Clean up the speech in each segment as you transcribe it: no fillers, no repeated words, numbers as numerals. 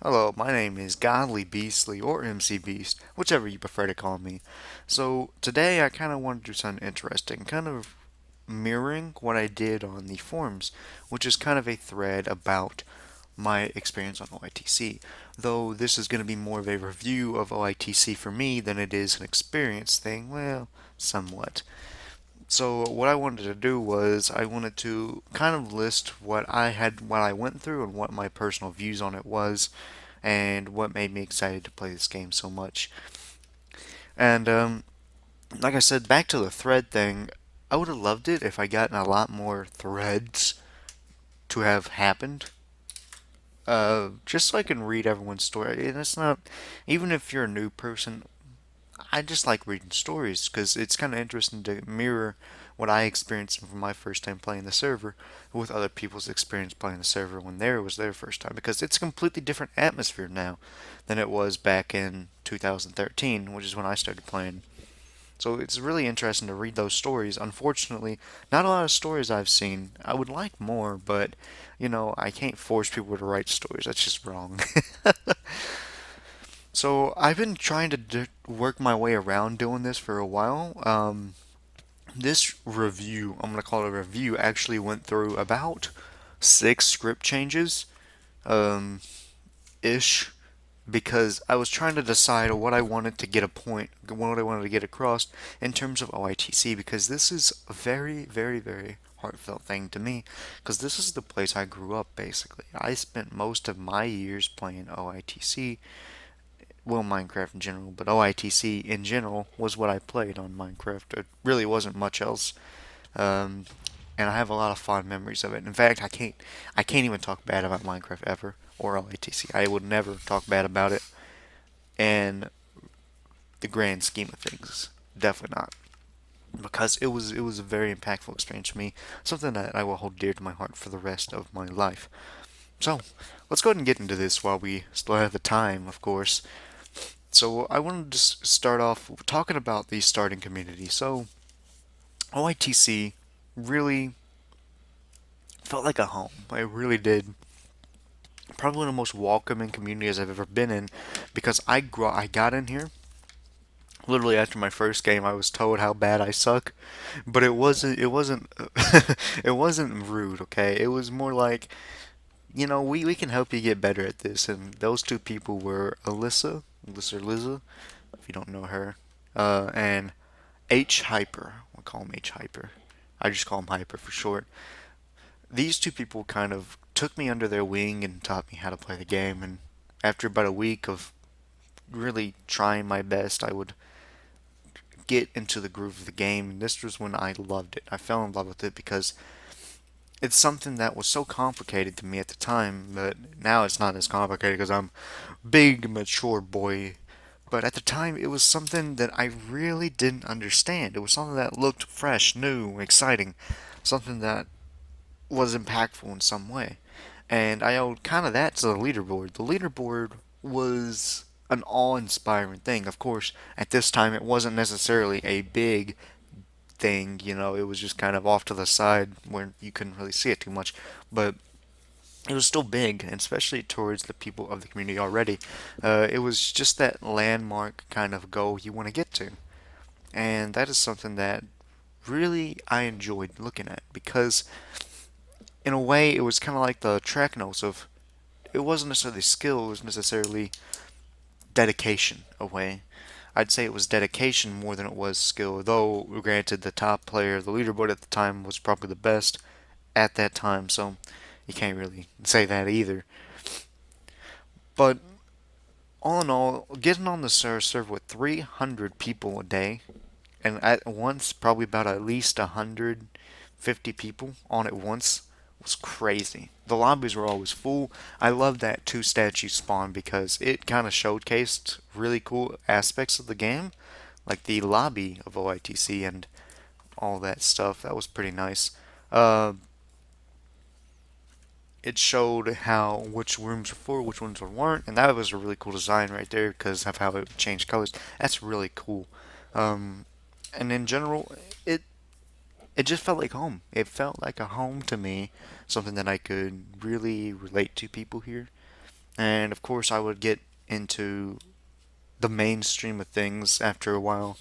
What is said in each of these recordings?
Hello, my name is Godly Beastly or MC Beast, whichever you prefer to call me. So today I kind of wanted to do something interesting, kind of mirroring what I did on the forums, which is kind of a thread about my experience on OITC. Though this is going to be more of a review of OITC for me than it is an experience thing, well, somewhat. So what I wanted to do was I wanted to kind of list what I went through and what my personal views on it was and what made me excited to play this game so much. And like I said, back to the thread thing, I would have loved it if I gotten a lot more threads to have happened. Just so I can read everyone's story. And it's not, even if you're a new person, I just like reading stories because it's kind of interesting to mirror what I experienced from my first time playing the server with other people's experience playing the server when there was their first time because it's a completely different atmosphere now than it was back in 2013, which is when I started playing. So it's really interesting to read those stories. Unfortunately, not a lot of stories I've seen. I would like more, but I can't force people to write stories. That's just wrong. So I've been trying to work my way around doing this for a while. This review, I'm gonna call it a review, actually went through about six script changes, um, ish, because I was trying to decide what I wanted to get a point, what I wanted to get across in terms of OITC, because this is a very, very, very heartfelt thing to me, because this is the place I grew up, basically. I spent most of my years playing OITC, well, Minecraft in general, but OITC in general was what I played on Minecraft. It really wasn't much else, um, and I have a lot of fond memories of it. In fact, I can't even talk bad about Minecraft ever or OITC. I would never talk bad about it in the grand scheme of things. Definitely not, because it was a very impactful experience for me, something that I will hold dear to my heart for the rest of my life. So, let's go ahead and get into this while we still have the time, of course. So I wanted to start off talking about the starting community. So OITC really felt like a home. It really did. Probably one of the most welcoming communities I've ever been in, because I got in here literally after my first game. I was told how bad I suck, but it wasn't it wasn't rude. Okay, it was more like, we can help you get better at this. And those two people were Alyssa or Liza, if you don't know her, and H Hyper. We'll call him H Hyper. I just call him Hyper for short. These two people kind of took me under their wing and taught me how to play the game. And after about a week of really trying my best, I would get into the groove of the game. And this was when I loved it. I fell in love with it because it's something that was so complicated to me at the time, but now it's not as complicated because I'm big, mature boy. But at the time, it was something that I really didn't understand. It was something that looked fresh, new, exciting, something that was impactful in some way. And I owed kind of that to the leaderboard. The leaderboard was an awe inspiring thing. Of course, at this time, it wasn't necessarily a big thing, it was just kind of off to the side where you couldn't really see it too much. But it was still big, and especially towards the people of the community already. It was just that landmark kind of goal you want to get to. And that is something that really I enjoyed looking at because, in a way, it was kind of like the track notes of it wasn't necessarily skill, it was necessarily dedication, a way. I'd say it was dedication more than it was skill, though, granted, the top player of the leaderboard at the time was probably the best at that time, so you can't really say that either. But all in all, getting on the server with 300 people a day, and at once, probably about at least 150 people on at once, was crazy. The lobbies were always full. I love that two statue spawn because it kind of showcased really cool aspects of the game, like the lobby of OITC and all that stuff. That was pretty nice. Uh, it showed how which rooms were for, which ones weren't, and that was a really cool design right there because of how it changed colors. That's really cool. Um, and in general, it it just felt like home. It felt like a home to me, something that I could really relate to people here. And of course, I would get into the mainstream of things after a while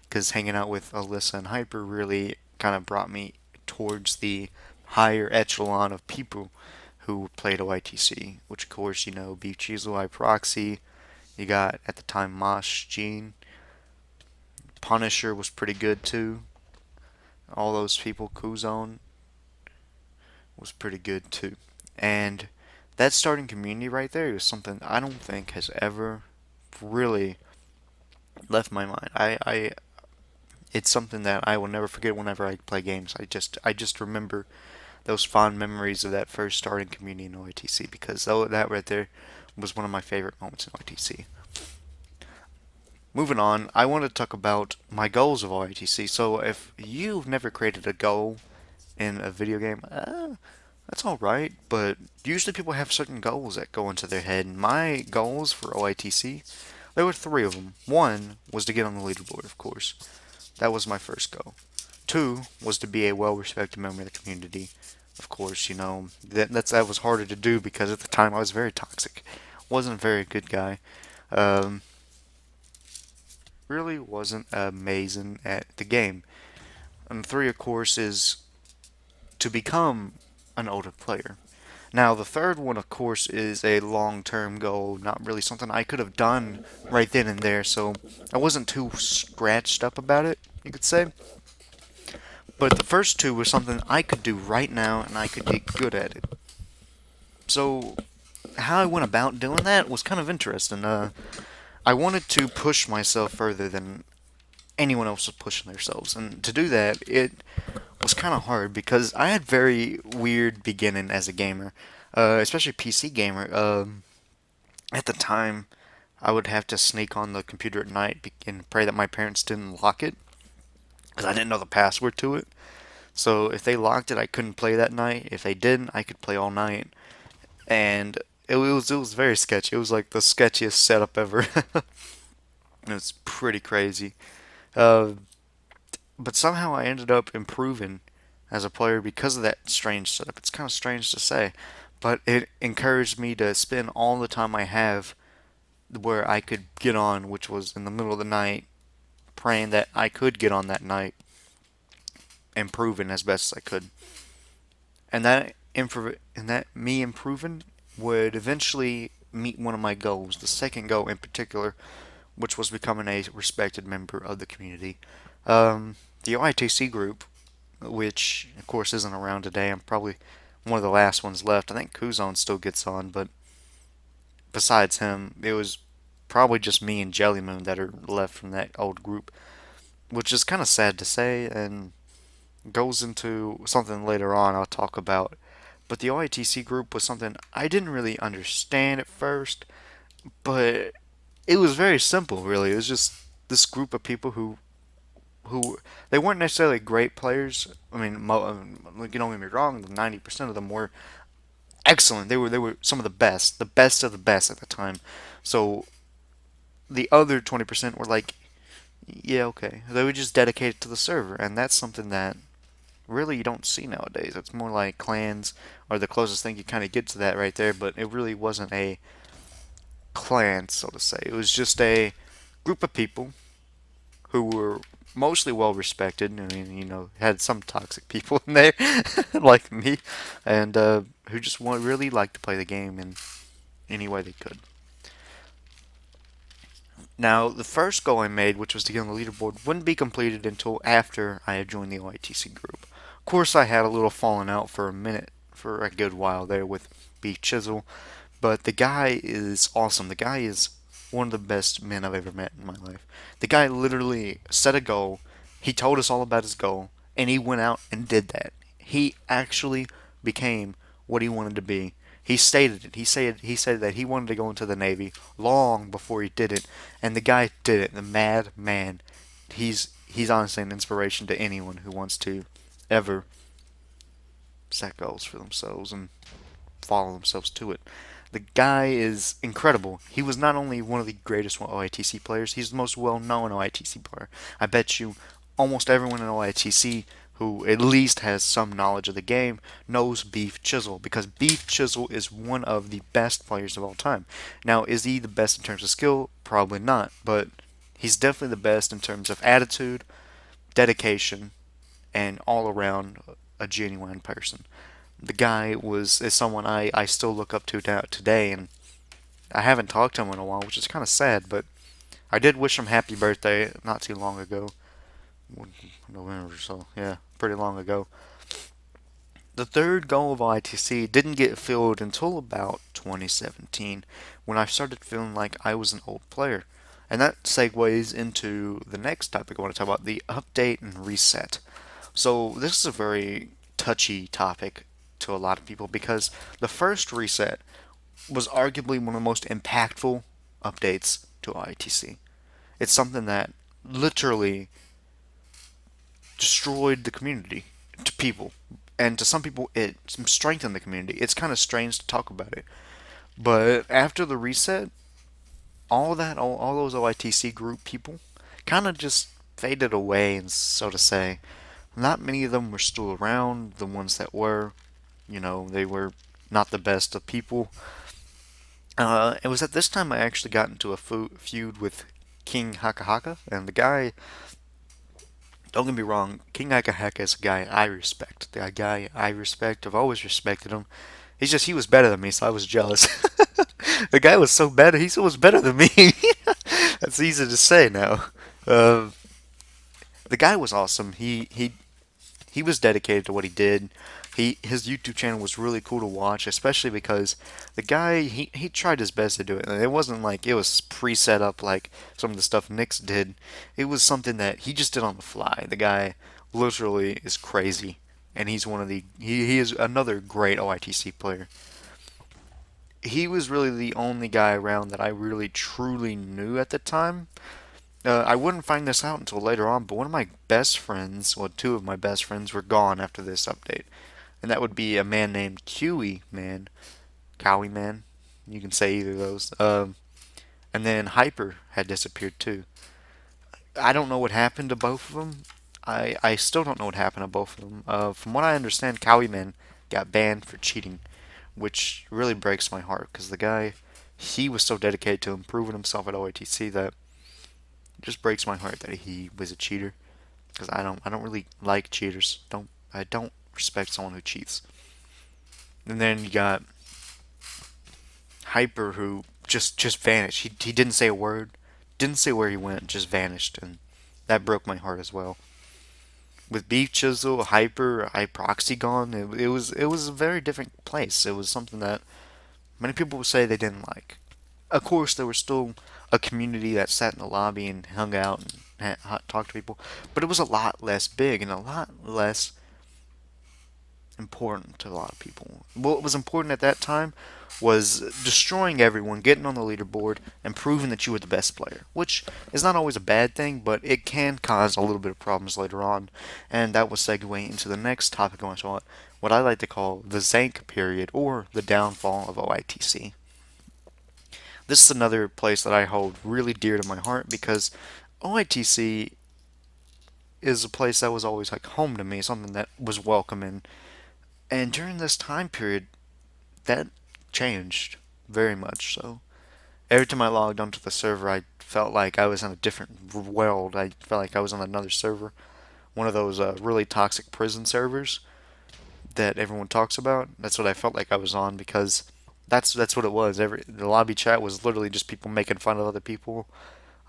because hanging out with Alyssa and Hyper really kind of brought me towards the higher echelon of people who played OITC, which of course, Beef Chisel, Proxy, you got at the time Mosh, Gene, Punisher was pretty good too. All those people, Kuzone was pretty good too. And that starting community right there is something I don't think has ever really left my mind. It's something that I will never forget whenever I play games. I just remember those fond memories of that first starting community in OITC because that right there was one of my favorite moments in OITC. Moving on, I want to talk about my goals of OITC. So if you've never created a goal in a video game, that's all right. But usually people have certain goals that go into their head. And my goals for OITC, there were three of them. One was to get on the leaderboard, of course. That was my first goal. Two was to be a well-respected member of the community. Of course, that was harder to do because at the time I was very toxic. Wasn't a very good guy. Um, really wasn't amazing at the game. And three, of course, is to become an older player. Now, the third one, of course, is a long term goal, not really something I could have done right then and there, so I wasn't too scratched up about it, you could say. But the first two was something I could do right now, and I could get good at it. So, how I went about doing that was kind of interesting. I wanted to push myself further than anyone else was pushing themselves, and to do that, it was kind of hard because I had very weird beginning as a gamer, especially PC gamer. At the time, I would have to sneak on the computer at night and pray that my parents didn't lock it because I didn't know the password to it. So if they locked it, I couldn't play that night. If they didn't, I could play all night, and it was very sketchy. It was like the sketchiest setup ever. It was pretty crazy. Uh, but somehow I ended up improving as a player because of that strange setup. It's kind of strange to say, but it encouraged me to spend all the time I have where I could get on, which was in the middle of the night, praying that I could get on that night, improving as best as I could. And that me improving would eventually meet one of my goals, the second goal in particular, which was becoming a respected member of the community. The OITC group, which of course isn't around today. I'm probably one of the last ones left. I think Kuzon still gets on, but besides him, it was probably just me and Jelly Moon that are left from that old group, which is kind of sad to say and goes into something later on I'll talk about. But the OITC group was something I didn't really understand at first, but it was very simple, really. It was just this group of people who they weren't necessarily great players. I mean, don't get me wrong, 90% of them were excellent. They were some of the best of the best at the time. So the other 20% were like, yeah, okay. They were just dedicated to the server, and that's something that really you don't see nowadays. It's more like clans are the closest thing you kind of get to that right there, but it really wasn't a clan, so to say. It was just a group of people who were mostly well respected. I mean, had some toxic people in there, like me, and who just really liked to play the game in any way they could. Now, the first goal I made, which was to get on the leaderboard, wouldn't be completed until after I had joined the OITC group. Of course, I had a little falling out for a minute, for a good while there with Beef Chisel, but the guy is awesome. The guy is one of the best men I've ever met in my life. The guy literally set a goal. He told us all about his goal, and he went out and did that. He actually became what he wanted to be. He stated it. He said that he wanted to go into the Navy long before he did it, and the guy did it. The mad man. He's honestly an inspiration to anyone who wants to ever set goals for themselves and follow themselves to it. The guy is incredible. He was not only one of the greatest OITC players, he's the most well known OITC player. I bet you almost everyone in OITC who at least has some knowledge of the game knows Beef Chisel, because Beef Chisel is one of the best players of all time. Now, is he the best in terms of skill? Probably not, but he's definitely the best in terms of attitude, dedication, and all around a genuine person. The guy is someone I still look up to today, and I haven't talked to him in a while, which is kind of sad, but I did wish him happy birthday not too long ago. November, so yeah, pretty long ago. The third goal of OITC didn't get filled until about 2017, when I started feeling like I was an old player. And that segues into the next topic I want to talk about, the update and reset. So, this is a very touchy topic to a lot of people because the first reset was arguably one of the most impactful updates to OITC. It's something that literally destroyed the community to people. And to some people, it strengthened the community. It's kind of strange to talk about it. But after the reset, all those OITC group people kind of just faded away, and so to say. Not many of them were still around. The ones that were, they were not the best of people. It was at this time I actually got into a feud with King Hakahaka, and the guy, don't get me wrong, King Hakahaka is a guy I respect. The guy I respect, I've always respected him. He was better than me, so I was jealous. The guy was so better, he was better than me. That's easy to say now. Uh, the guy was awesome. He was dedicated to what he did. His YouTube channel was really cool to watch, especially because the guy he tried his best to do it. And it wasn't like it was pre-set up like some of the stuff Nix did. It was something that he just did on the fly. The guy literally is crazy, and he's one of he is another great OITC player. He was really the only guy around that I really truly knew at the time. I wouldn't find this out until later on, but one of my best friends, well, two of my best friends, were gone after this update. And that would be a man named Cowie Man. You can say either of those. And then Hyper had disappeared too. I don't know what happened to both of them. I still don't know what happened to both of them. From what I understand, Cowie Man got banned for cheating, which really breaks my heart because the guy, he was so dedicated to improving himself at OITC that it just breaks my heart that he was a cheater because I don't really like cheaters. I don't respect someone who cheats. And then you got Hyper who just vanished. He didn't say a word, didn't say where he went, just vanished, and that broke my heart as well. With Beef Chisel, Hyper, iProxy gone, it was a very different place. It was something that many people would say they didn't like. Of course, there was still a community that sat in the lobby and hung out and talked to people, but it was a lot less big and a lot less important to a lot of people. What was important at that time was destroying everyone, getting on the leaderboard, and proving that you were the best player, which is not always a bad thing, but it can cause a little bit of problems later on. And that will segue into the next topic I want to talk about, what I like to call the Zank period, or the downfall of OITC. This is another place that I hold really dear to my heart because OITC is a place that was always like home to me, something that was welcoming. And during this time period, that changed very much so. Every time I logged onto the server, I felt like I was in a different world. I felt like I was on another server, one of those really toxic prison servers that everyone talks about. That's what I felt like I was on because that's what it was. The lobby chat was literally just people making fun of other people.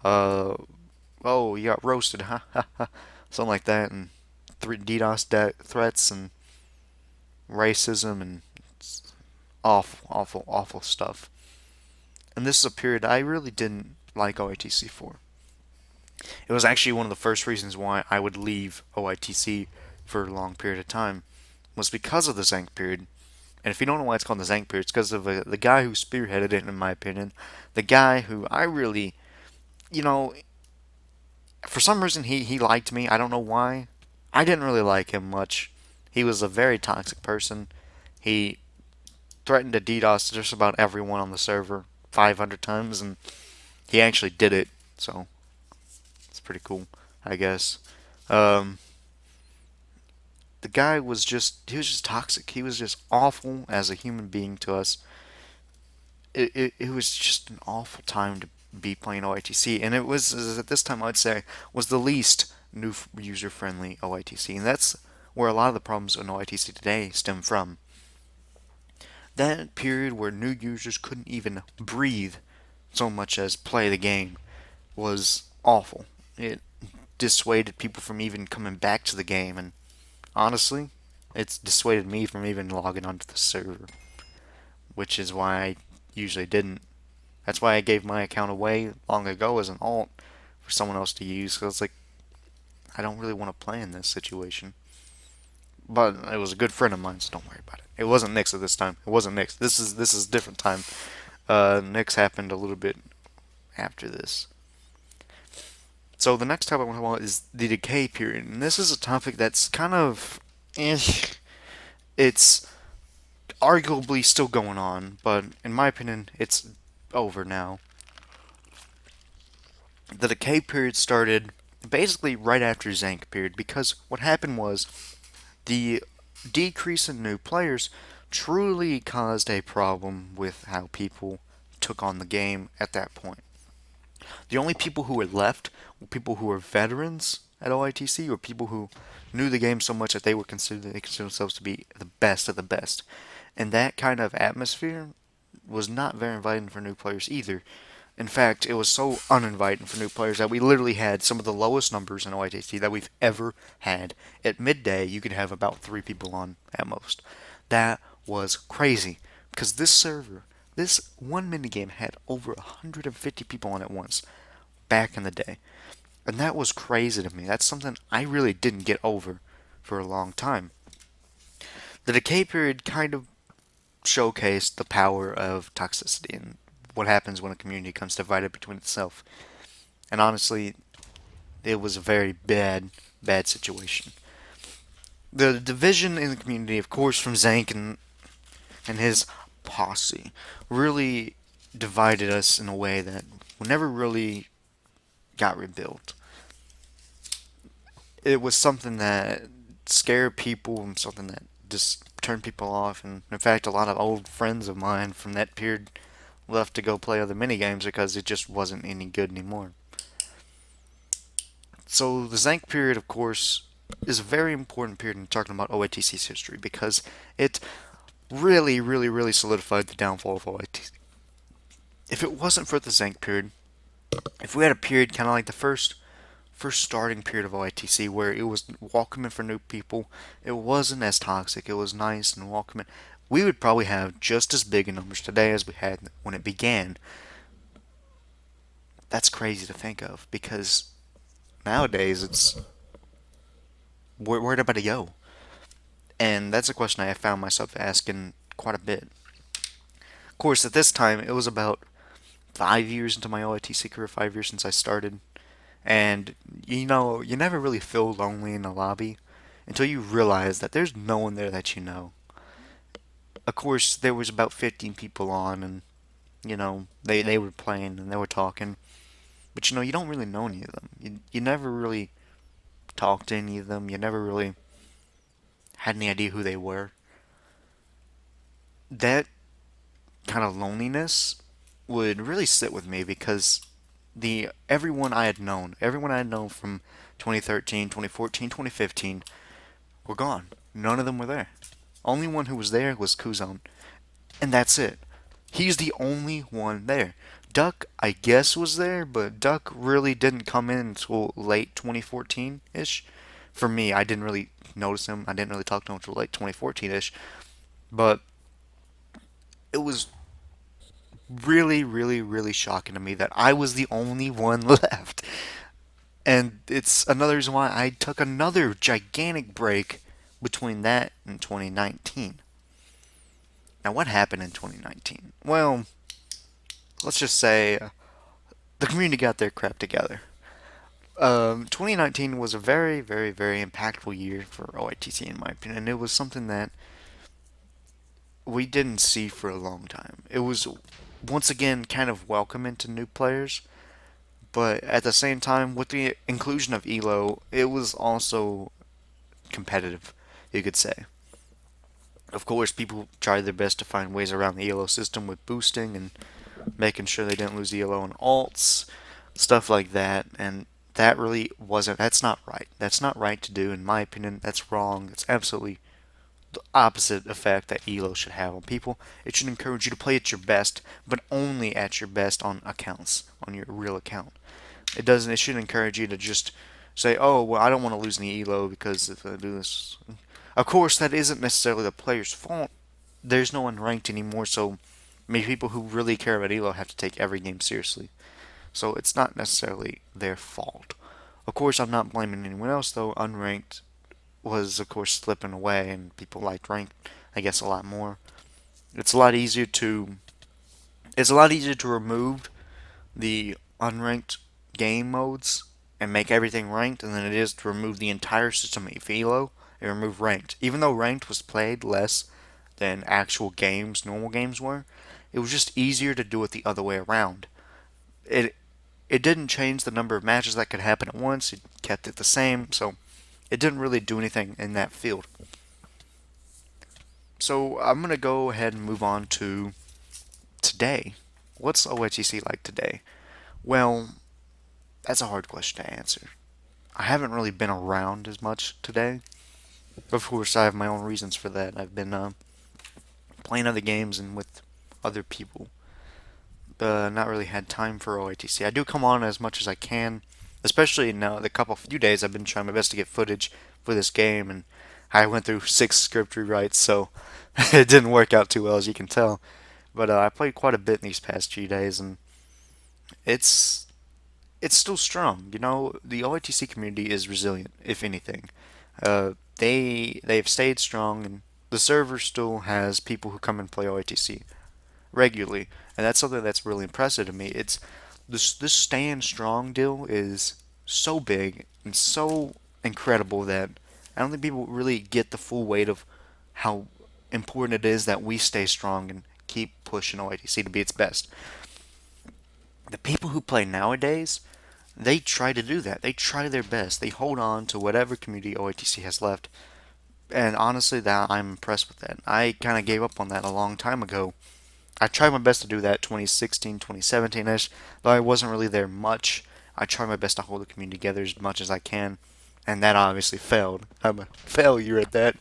Uh, oh, you got roasted, huh? Something like that, and three DDoS threats and racism and awful, awful, awful stuff. And this is a period I really didn't like OITC for. It was actually one of the first reasons why I would leave OITC for a long period of time was because of the Zank period. And if you don't know why it's called the Zank period, it's because of the guy who spearheaded it, in my opinion. The guy who I really, you know, for some reason he liked me. I don't know why. I didn't really like him much. He was a very toxic person. He threatened to DDoS just about everyone on the server 500 times, and he actually did it. So it's pretty cool, I guess. Um, The guy was he was just toxic. He was just awful as a human being to us. It was just an awful time to be playing OITC, and it was at this time I'd say was the least new user friendly OITC, and that's where a lot of the problems in OITC today stem from. That period where new users couldn't even breathe so much as play the game was awful. It dissuaded people from even coming back to the game, and honestly, it's dissuaded me from even logging onto the server, which is why I usually didn't. That's why I gave my account away long ago as an alt for someone else to use, because it's like, I don't really want to play in this situation. But it was a good friend of mine, so don't worry about it. It wasn't Nick's at this time. It wasn't Nick's. This is a different time. Nick's happened a little bit after this. So the next topic I want to talk about is the decay period, and this is a topic that's kind of, it's arguably still going on, but in my opinion, it's over now. The decay period started basically right after Zank period because what happened was the decrease in new players truly caused a problem with how people took on the game at that point. The only people who were left were people who were veterans at OITC or people who knew the game so much that they considered themselves to be the best of the best. And that kind of atmosphere was not very inviting for new players either. In fact, it was so uninviting for new players that we literally had some of the lowest numbers in OITC that we've ever had. At midday, you could have about 3 people on at most. That was crazy because this server, this one minigame had over 150 people on at once back in the day. And that was crazy to me. That's something I really didn't get over for a long time. The decay period kind of showcased the power of toxicity and what happens when a community comes divided between itself. And honestly, it was a very bad situation. The division in the community, of course, from Zank and his posse, really divided us in a way that never really got rebuilt. It was something that scared people and something that just turned people off. And in fact, a lot of old friends of mine from that period left to go play other minigames because it just wasn't any good anymore. So the Zank period, of course, is a very important period in talking about OITC's history because it really solidified the downfall of OITC. If it wasn't for the Zank period, if we had a period kind of like the first starting period of OITC where it was welcoming for new people, it wasn't as toxic, it was nice and welcoming, we would probably have just as big a numbers today as we had when it began. That's crazy to think of because nowadays it's where'd everybody go? And that's a question I have found myself asking quite a bit. Of course, at this time it was about 5 years into my OITC career, 5 years since I started, and you never really feel lonely in a lobby until you realize that there's no one there that you know. Of course, there was about 15 people on, and they were playing and they were talking, but you don't really know any of them. You never really talked to any of them. You never really had any idea who they were. That kind of loneliness would really sit with me because the everyone I had known from 2013, 2014, 2015 were gone. None of them were there. Only one who was there was Kuzon, and that's it. He's the only one there. Duck, I guess, was there, but Duck really didn't come in until late 2014 ish. For me, I didn't really notice him. I didn't really talk to him until late 2014 ish. But it was really shocking to me that I was the only one left. And it's another reason why I took another gigantic break between that and 2019. Now, what happened in 2019? Well, let's just say the community got their crap together. 2019 was a very impactful year for OITC, in my opinion. And it was something that we didn't see for a long time. It was, once again, kind of welcoming to new players. But at the same time, with the inclusion of ELO, it was also competitive. you could say. Of course, people tried their best to find ways around the ELO system with boosting and making sure they didn't lose ELO on alts, stuff like that, and that really wasn't, that's not right. That's not right to do, in my opinion. That's wrong. It's absolutely the opposite effect that ELO should have on people. It should encourage you to play at your best, but only at your best on accounts, on your real account. It should encourage you to just say, oh, well, I don't want to lose any ELO because if I do this. Of course, that isn't necessarily the player's fault. There's no one ranked anymore, so maybe people who really care about ELO have to take every game seriously. So it's not necessarily their fault. Of course, I'm not blaming anyone else, though. Unranked was, of course, slipping away, and people liked ranked, I guess, a lot more. It's a lot easier to it's a lot easier to remove the unranked game modes and make everything ranked than it is to remove the entire system of Elo and remove ranked. Even though ranked was played less than actual games, normal games were, it was just easier to do it the other way around. It it didn't change the number of matches that could happen at once. It kept it the same, so it didn't really do anything in that field. So I'm gonna go ahead and move on to today. What's OITC like today? Well, that's a hard question to answer. I haven't really been around as much today. Of course, I have my own reasons for that. I've been playing other games and with other people. Not really had time for OITC. I do come on as much as I can, especially now the few days I've been trying my best to get footage for this game, and I went through 6 script rewrites, so it didn't work out too well as you can tell. But I played quite a bit in these past few days, and it's it's still strong. You know, the OITC community is resilient, if anything. They've stayed strong, and the server still has people who come and play OITC regularly, and that's something that's really impressive to me. It's this staying strong deal is so big and so incredible that I don't think people really get the full weight of how important it is that we stay strong and keep pushing OITC to be its best. The people who play nowadays, they try to do that. They try their best. They hold on to whatever community OITC has left. And honestly, that I'm impressed with that. I kind of gave up on that a long time ago. I tried my best to do that 2016, 2017ish, though I wasn't really there much. I tried my best to hold the community together as much as I can, and that obviously failed. I'm a failure at that.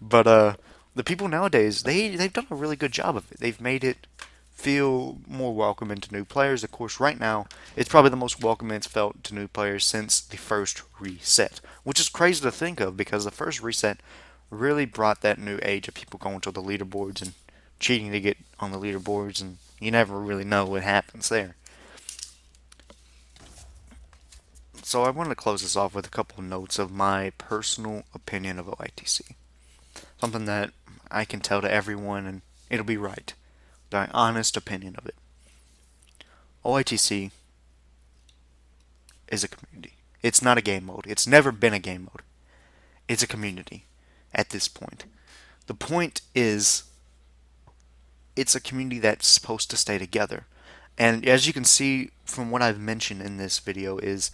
But the people nowadays, they've done a really good job of it. They've made it feel more welcoming to new players. Of course, right now, it's probably the most welcoming it's felt to new players since the first reset, which is crazy to think of because the first reset really brought that new age of people going to the leaderboards and cheating to get on the leaderboards, and you never really know what happens there. So I wanted to close this off with a couple of notes of my personal opinion of OITC. Something that I can tell to everyone and it'll be right. My honest opinion of it. OITC is a community. It's not a game mode. It's never been a game mode. It's a community at this point. The point is, it's a community that's supposed to stay together. And as you can see from what I've mentioned in this video is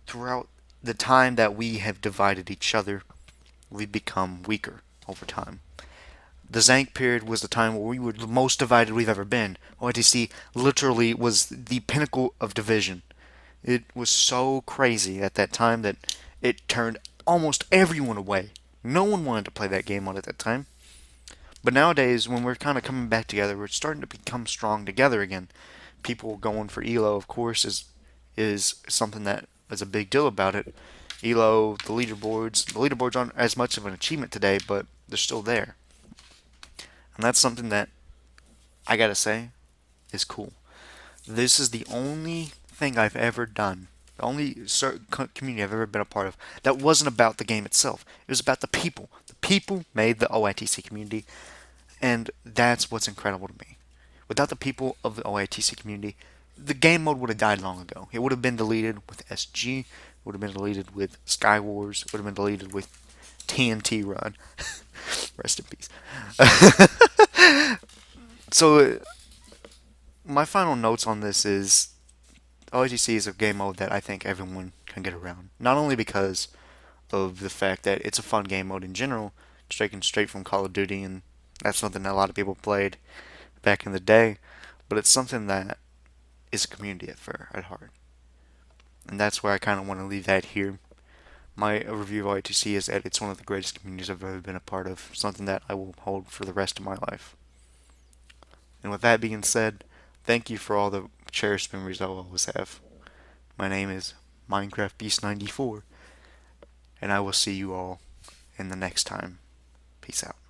throughout the time that we have divided each other, we've become weaker over time. The Zank period was the time where we were the most divided we've ever been. OITC literally was the pinnacle of division. It was so crazy at that time that it turned almost everyone away. No one wanted to play that game on at that time. But nowadays, when we're kind of coming back together, we're starting to become strong together again. People going for Elo, of course, is something that is a big deal about it. Elo, the leaderboards aren't as much of an achievement today, but they're still there. And that's something that I gotta say is cool. This is the only thing I've ever done, the only community I've ever been a part of that wasn't about the game itself. It was about the people. The people made the OITC community, and that's what's incredible to me. Without the people of the OITC community, the game mode would have died long ago. It would have been deleted with SG, it would have been deleted with Sky Wars, it would have been deleted with TNT Run. Rest in peace. So, my final notes on this is OITC is a game mode that I think everyone can get around. Not only because of the fact that it's a fun game mode in general, taken straight from Call of Duty, and that's something that a lot of people played back in the day. But it's something that is a community at heart, and that's where I kind of want to leave that here. My review of OITC is that it's one of the greatest communities I've ever been a part of, something that I will hold for the rest of my life. And with that being said, thank you for all the cherished memories I will always have. My name is Minecraft Beast 94, and I will see you all in the next time. Peace out.